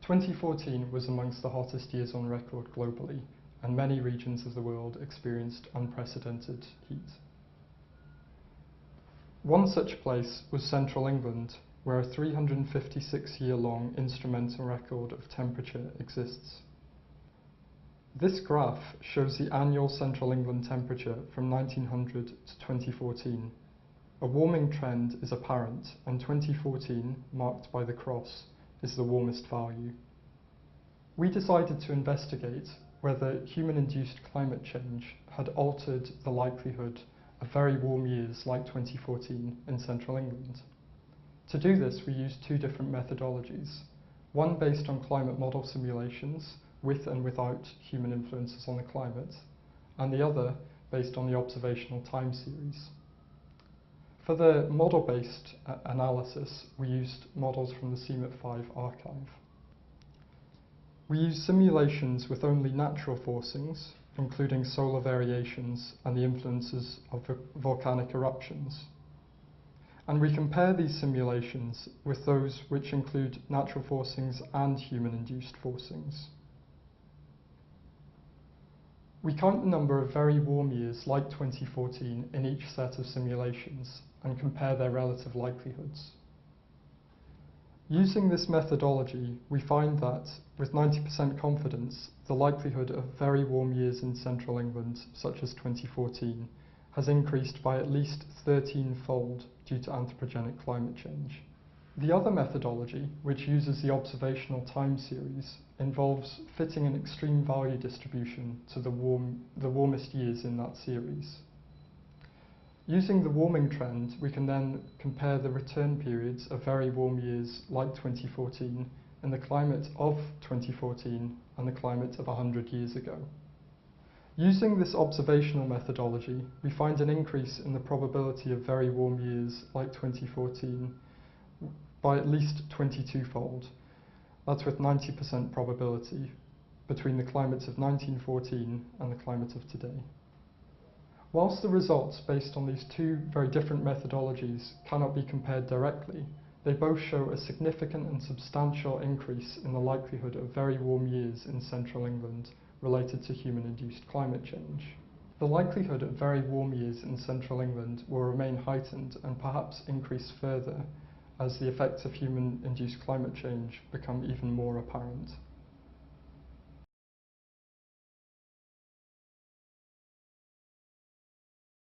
2014 was amongst the hottest years on record globally, and many regions of the world experienced unprecedented heat. One such place was central England, where a 356-year-long instrumental record of temperature exists. This graph shows the annual central England temperature from 1900 to 2014. A warming trend is apparent, and 2014, marked by the cross, is the warmest value. We decided to investigate whether human-induced climate change had altered the likelihood of very warm years like 2014 in central England. To do this, we used two different methodologies, one based on climate model simulations with and without human influences on the climate, and the other based on the observational time series. For the model-based analysis, we used models from the CMIP5 archive. We used simulations with only natural forcings, including solar variations and the influences of volcanic eruptions. And we compare these simulations with those which include natural forcings and human-induced forcings. We count the number of very warm years like 2014 in each set of simulations and compare their relative likelihoods. Using this methodology, we find that, with 90% confidence, the likelihood of very warm years in central England, such as 2014, has increased by at least 13-fold due to anthropogenic climate change. The other methodology, which uses the observational time series, involves fitting an extreme value distribution to the warmest years in that series. Using the warming trend, we can then compare the return periods of very warm years like 2014 in the climate of 2014 and the climate of 100 years ago. Using this observational methodology, we find an increase in the probability of very warm years like 2014 by at least 22-fold. That's with 90% probability between the climates of 1914 and the climate of today. Whilst the results based on these two very different methodologies cannot be compared directly, they both show a significant and substantial increase in the likelihood of very warm years in central England related to human-induced climate change. The likelihood of very warm years in central England will remain heightened and perhaps increase further as the effects of human-induced climate change become even more apparent.